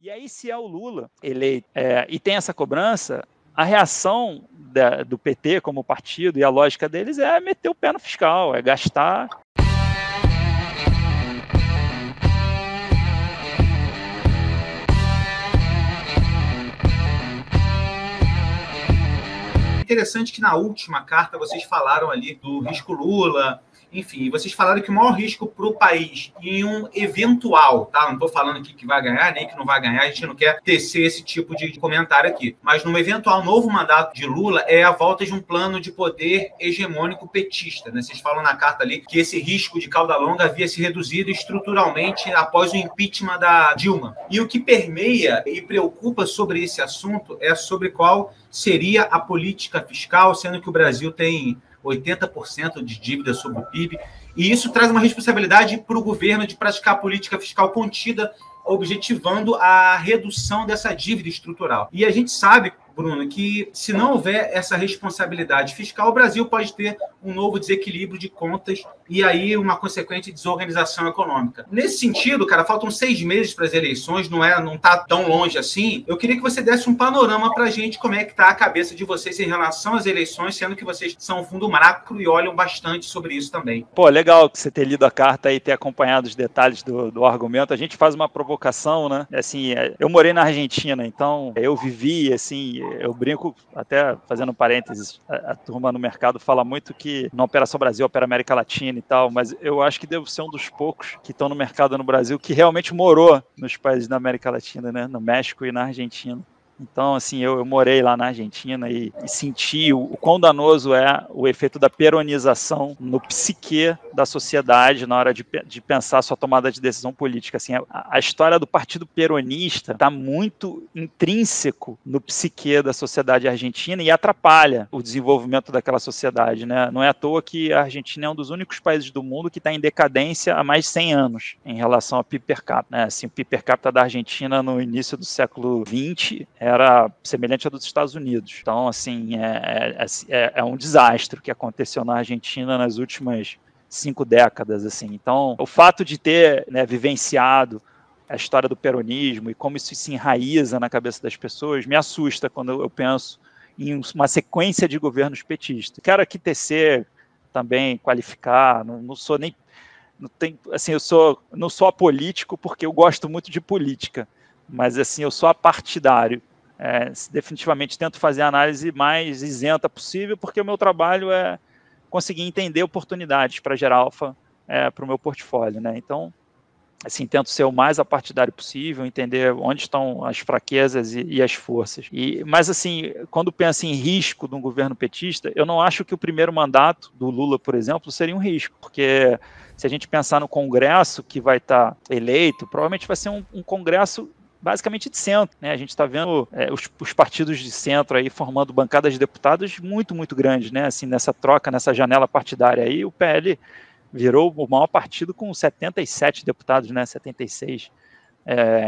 E aí, se é o Lula eleito e tem essa cobrança, a reação do PT como partido e a lógica deles é meter o pé no fiscal, é gastar. Interessante que na última carta vocês falaram ali do risco Lula, enfim, vocês falaram que o maior risco para o país em um eventual, tá? Não estou falando aqui que vai ganhar, nem que não vai ganhar, a gente não quer tecer esse tipo de comentário aqui, mas num eventual novo mandato de Lula é a volta de um plano de poder hegemônico petista, né? Vocês falam na carta ali que esse risco de cauda longa havia se reduzido estruturalmente após o impeachment da Dilma. E o que permeia e preocupa sobre esse assunto é sobre qual seria a política fiscal, sendo que o Brasil tem 80% de dívida sobre o PIB, e isso traz uma responsabilidade para o governo de praticar política fiscal contida, objetivando a redução dessa dívida estrutural. E a gente sabe, Bruno, que se não houver essa responsabilidade fiscal, o Brasil pode ter um novo desequilíbrio de contas e aí uma consequente desorganização econômica. Nesse sentido, cara, faltam 6 meses para as eleições, não está tão longe assim. Eu queria que você desse um panorama para a gente, como é que está a cabeça de vocês em relação às eleições, sendo que vocês são um fundo macro e olham bastante sobre isso também. Pô, legal que você ter lido a carta e ter acompanhado os detalhes do argumento. A gente faz uma provocação, né? Assim, eu morei na Argentina, então eu vivi, assim, eu brinco, até fazendo parênteses, a turma no mercado fala muito que não opera só Brasil, opera América Latina e tal, mas eu acho que devo ser um dos poucos que estão no mercado no Brasil que realmente morou nos países da América Latina, né? No México e na Argentina. Então, assim, eu morei lá na Argentina e senti o quão danoso é o efeito da peronização no psique da sociedade na hora de pensar a sua tomada de decisão política. Assim, a história do partido peronista está muito intrínseco no psique da sociedade argentina e atrapalha o desenvolvimento daquela sociedade, né? Não é à toa que a Argentina é um dos únicos países do mundo que está em decadência há mais de 100 anos em relação ao PIB per capita, né? Assim, o PIB per capita da Argentina no início do século XX era semelhante ao dos Estados Unidos. Então, assim, é um desastre o que aconteceu na Argentina nas últimas 5 décadas, assim. Então, o fato de ter, né, vivenciado a história do peronismo e como isso se enraiza na cabeça das pessoas me assusta quando eu penso em uma sequência de governos petistas. Quero aqui tecer também, qualificar, não sou nem... Assim, não sou apolítico porque eu gosto muito de política, mas assim, eu sou apartidário. Definitivamente tento fazer a análise mais isenta possível, porque o meu trabalho é conseguir entender oportunidades para gerar alfa para o meu portfólio, né? Então, assim, tento ser o mais apartidário possível, entender onde estão as fraquezas e as forças. Mas, assim, quando penso em risco de um governo petista, eu não acho que o primeiro mandato do Lula, por exemplo, seria um risco, porque se a gente pensar no Congresso que vai estar eleito, provavelmente vai ser um Congresso basicamente de centro, né? A gente está vendo os partidos de centro aí formando bancadas de deputados muito, muito grandes, né? Assim, nessa troca, nessa janela partidária aí, o PL virou o maior partido com 77 deputados, né? 76.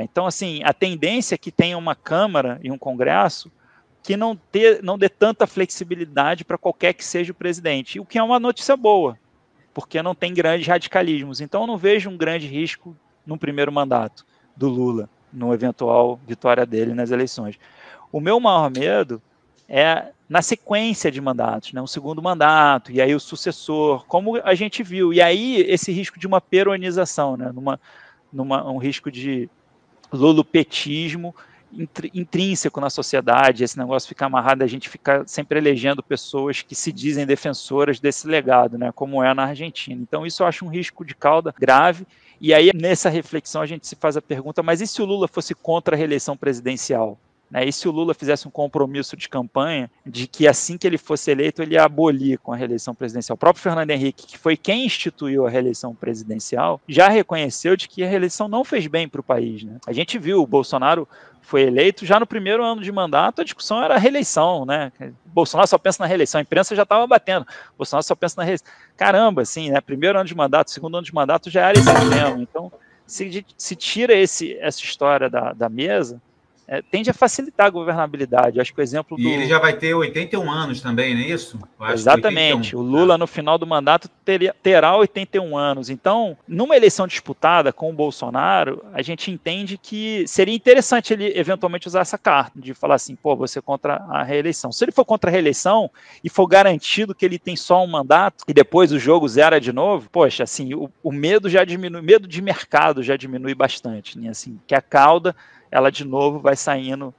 Então, assim, a tendência é que tenha uma Câmara e um Congresso que não dê tanta flexibilidade para qualquer que seja o presidente, o que é uma notícia boa, porque não tem grandes radicalismos. Então, eu não vejo um grande risco no primeiro mandato do Lula, no eventual vitória dele nas eleições. O meu maior medo é na sequência de mandatos, né? Um segundo mandato, e aí o sucessor, como a gente viu. E aí esse risco de uma peronização, né? Um risco de lulopetismo intrínseco na sociedade, esse negócio fica amarrado, a gente fica sempre elegendo pessoas que se dizem defensoras desse legado, né? Como é na Argentina. Então isso eu acho um risco de cauda grave. E aí, nessa reflexão, a gente se faz a pergunta, mas e se o Lula fosse contra a reeleição presidencial? Né? E se o Lula fizesse um compromisso de campanha de que assim que ele fosse eleito, ele ia abolir com a reeleição presidencial? O próprio Fernando Henrique, que foi quem instituiu a reeleição presidencial, já reconheceu de que a reeleição não fez bem para o país. Né? A gente viu, o Bolsonaro foi eleito, já no primeiro ano de mandato, a discussão era a reeleição, né? Bolsonaro só pensa na reeleição, a imprensa já estava batendo, Bolsonaro só pensa na reeleição. Caramba, assim, né? Primeiro ano de mandato, segundo ano de mandato já era esse tema. Então, se tira essa história da mesa, tende a facilitar a governabilidade. Acho que o exemplo E ele já vai ter 81 anos também, não é isso? Exatamente. O Lula, no final do mandato, terá 81 anos. Então, numa eleição disputada com o Bolsonaro, a gente entende que seria interessante ele eventualmente usar essa carta, de falar assim, pô, você é contra a reeleição. Se ele for contra a reeleição e for garantido que ele tem só um mandato e depois o jogo zera de novo, poxa, assim, o medo já diminui, o medo de mercado já diminui bastante, né? Assim, que a cauda, ela de novo vai saindo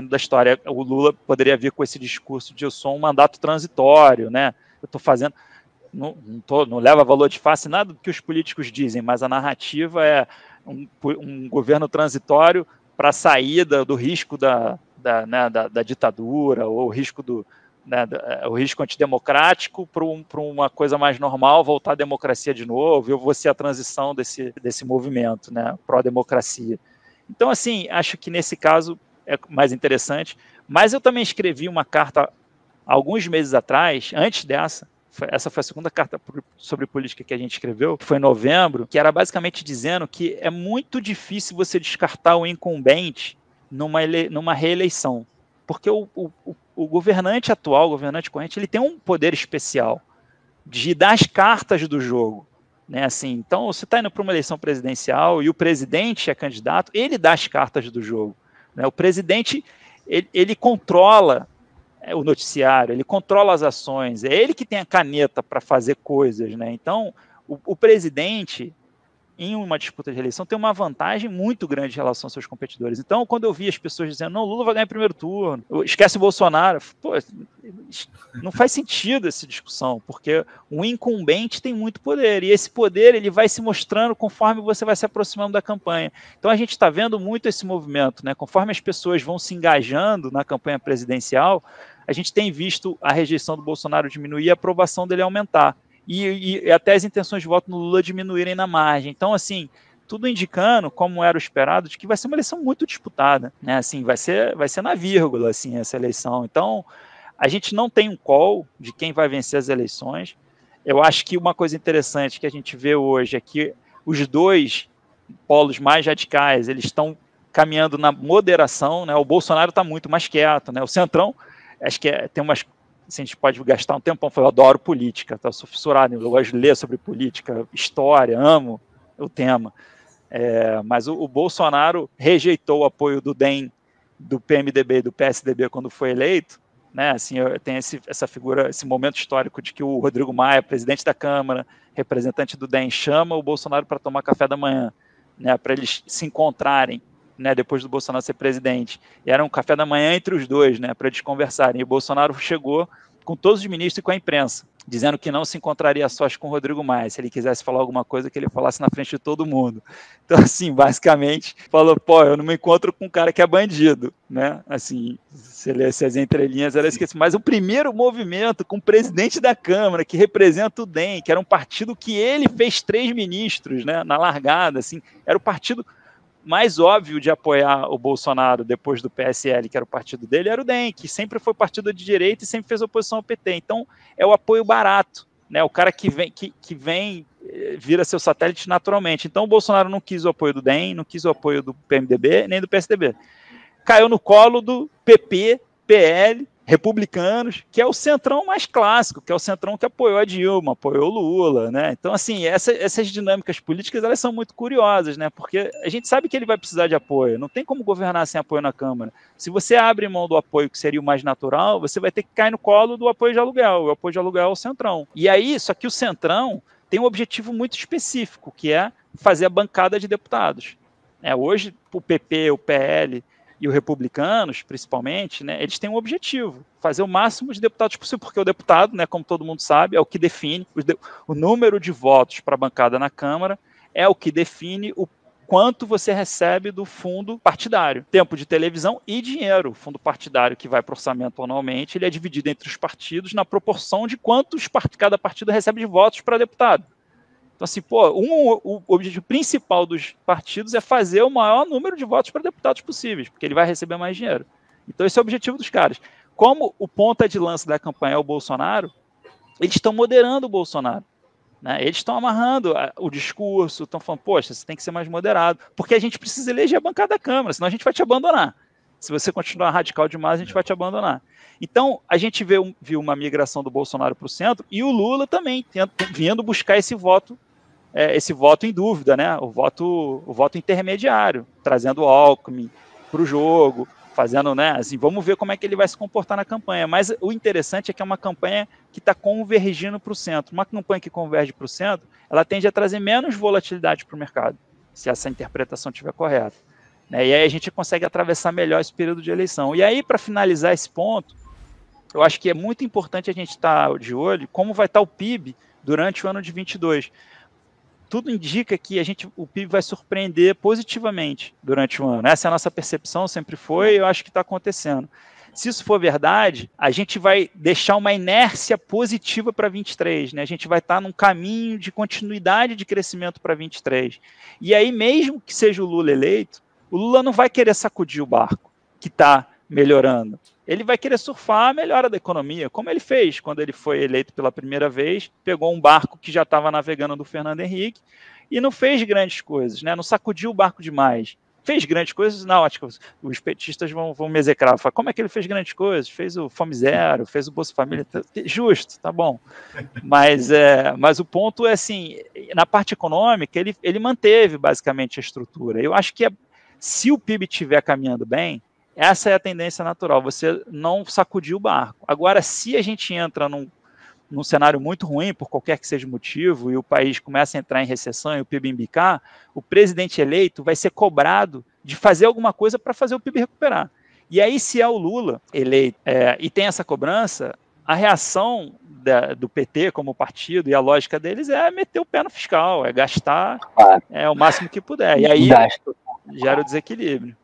da história. O Lula poderia vir com esse discurso de eu sou um mandato transitório, né? Eu estou fazendo... Não leva valor de face nada do que os políticos dizem, mas a narrativa é um governo transitório para a saída do risco da ditadura, ou o risco o risco antidemocrático para uma coisa mais normal, voltar à democracia de novo. Eu vou ser a transição desse movimento, né, pró-democracia. Então, assim, acho que nesse caso é mais interessante. Mas eu também escrevi uma carta alguns meses atrás, antes dessa. Essa foi a segunda carta sobre política que a gente escreveu, que foi em novembro, que era basicamente dizendo que é muito difícil você descartar o incumbente numa reeleição. Porque o governante atual, o governante corrente, ele tem um poder especial de dar as cartas do jogo. Né, assim, então, você está indo para uma eleição presidencial e o presidente é candidato, ele dá as cartas do jogo. Né? O presidente, ele controla o noticiário, ele controla as ações, é ele que tem a caneta para fazer coisas. Né? Então, o presidente, em uma disputa de eleição, tem uma vantagem muito grande em relação aos seus competidores. Então, quando eu vi as pessoas dizendo, não, Lula vai ganhar em primeiro turno, esquece o Bolsonaro, pô, não faz sentido essa discussão, porque o incumbente tem muito poder, e esse poder ele vai se mostrando conforme você vai se aproximando da campanha. Então, a gente está vendo muito esse movimento, né? Conforme as pessoas vão se engajando na campanha presidencial, a gente tem visto a rejeição do Bolsonaro diminuir e a aprovação dele aumentar. E até as intenções de voto no Lula diminuírem na margem. Então, assim, tudo indicando, como era o esperado, de que vai ser uma eleição muito disputada, né? Assim, vai ser na vírgula, assim, essa eleição. Então, a gente não tem um call de quem vai vencer as eleições. Eu acho que uma coisa interessante que a gente vê hoje é que os dois polos mais radicais, eles estão caminhando na moderação, né? O Bolsonaro está muito mais quieto, né? O Centrão, acho que tem umas... Assim, a gente pode gastar um tempão, eu adoro política, tá? Sou fissurado, eu gosto de ler sobre política, história, amo o tema. Mas o Bolsonaro rejeitou o apoio do DEM, do PMDB e do PSDB quando foi eleito, né? Assim, tem essa figura, esse momento histórico de que o Rodrigo Maia, presidente da Câmara, representante do DEM, chama o Bolsonaro para tomar café da manhã, né? Para eles se encontrarem, né, depois do Bolsonaro ser presidente. E era um café da manhã entre os dois, né, para eles conversarem. E o Bolsonaro chegou com todos os ministros e com a imprensa, dizendo que não se encontraria sós com o Rodrigo Maia. Se ele quisesse falar alguma coisa, que ele falasse na frente de todo mundo. Então, assim, basicamente, falou, pô, eu não me encontro com um cara que é bandido, né? Assim, se lesse as entrelinhas, era esquecido. Mas o primeiro movimento com o presidente da Câmara, que representa o DEM, que era um partido que ele fez 3 ministros, né, na largada, assim, era o partido mais óbvio de apoiar o Bolsonaro depois do PSL, que era o partido dele, era o DEM, que sempre foi partido de direita e sempre fez oposição ao PT. Então, é o apoio barato, né? O cara que vem vira seu satélite naturalmente. Então, o Bolsonaro não quis o apoio do DEM, não quis o apoio do PMDB, nem do PSDB. Caiu no colo do PP, PL, republicanos, que é o centrão mais clássico, que é o centrão que apoiou a Dilma, apoiou o Lula, né? Então, assim, essas dinâmicas políticas, elas são muito curiosas, né? Porque a gente sabe que ele vai precisar de apoio, não tem como governar sem apoio na Câmara. Se você abre mão do apoio, que seria o mais natural, você vai ter que cair no colo do apoio de aluguel, o apoio de aluguel é o centrão. E aí, só que o centrão tem um objetivo muito específico, que é fazer a bancada de deputados. Hoje, o PP, o PL e os republicanos, principalmente, né, eles têm um objetivo, fazer o máximo de deputados possível, porque o deputado, né, como todo mundo sabe, é o que define o número de votos para a bancada na Câmara, é o que define o quanto você recebe do fundo partidário, tempo de televisão e dinheiro. O fundo partidário que vai para o orçamento anualmente, ele é dividido entre os partidos na proporção de quantos cada partido recebe de votos para deputado. Então, assim, o objetivo principal dos partidos é fazer o maior número de votos para deputados possíveis, porque ele vai receber mais dinheiro. Então, esse é o objetivo dos caras. Como o ponta de lança da campanha é o Bolsonaro, eles estão moderando o Bolsonaro. né? Eles estão amarrando o discurso, estão falando, poxa, você tem que ser mais moderado, porque a gente precisa eleger a bancada da Câmara, senão a gente vai te abandonar. Se você continuar radical demais, a gente vai te abandonar. Então, a gente viu uma migração do Bolsonaro para o centro e o Lula também vindo buscar esse voto em dúvida, né? O voto intermediário, trazendo o Alckmin para o jogo, fazendo, né? Assim, vamos ver como é que ele vai se comportar na campanha. Mas o interessante é que é uma campanha que está convergindo para o centro. Uma campanha que converge para o centro, ela tende a trazer menos volatilidade para o mercado, se essa interpretação estiver correta. Né? E aí a gente consegue atravessar melhor esse período de eleição. E aí, para finalizar esse ponto, eu acho que é muito importante a gente estar de olho como vai estar o PIB durante o ano de 22. Tudo indica que o PIB vai surpreender positivamente durante o ano. Essa é a nossa percepção, sempre foi, e eu acho que está acontecendo. Se isso for verdade, a gente vai deixar uma inércia positiva para 23, né? A gente vai estar num caminho de continuidade de crescimento para 23. E aí, mesmo que seja o Lula eleito, o Lula não vai querer sacudir o barco que está melhorando. Ele vai querer surfar a melhora da economia, como ele fez quando ele foi eleito pela primeira vez, pegou um barco que já estava navegando do Fernando Henrique e não fez grandes coisas, né? Não sacudiu o barco demais. Fez grandes coisas, na ótica, os petistas vão me execrar. Fala, como é que ele fez grandes coisas? Fez o Fome Zero, fez o Bolsa Família, justo, tá bom. Mas o ponto é assim, na parte econômica, ele manteve basicamente a estrutura. Eu acho que se o PIB estiver caminhando bem, essa é a tendência natural, você não sacudir o barco. Agora, se a gente entra num cenário muito ruim, por qualquer que seja o motivo, e o país começa a entrar em recessão e o PIB embicar, o presidente eleito vai ser cobrado de fazer alguma coisa para fazer o PIB recuperar. E aí, se é o Lula eleito e tem essa cobrança, a reação do PT como partido e a lógica deles é meter o pé no fiscal, é gastar o máximo que puder. E aí gera o desequilíbrio.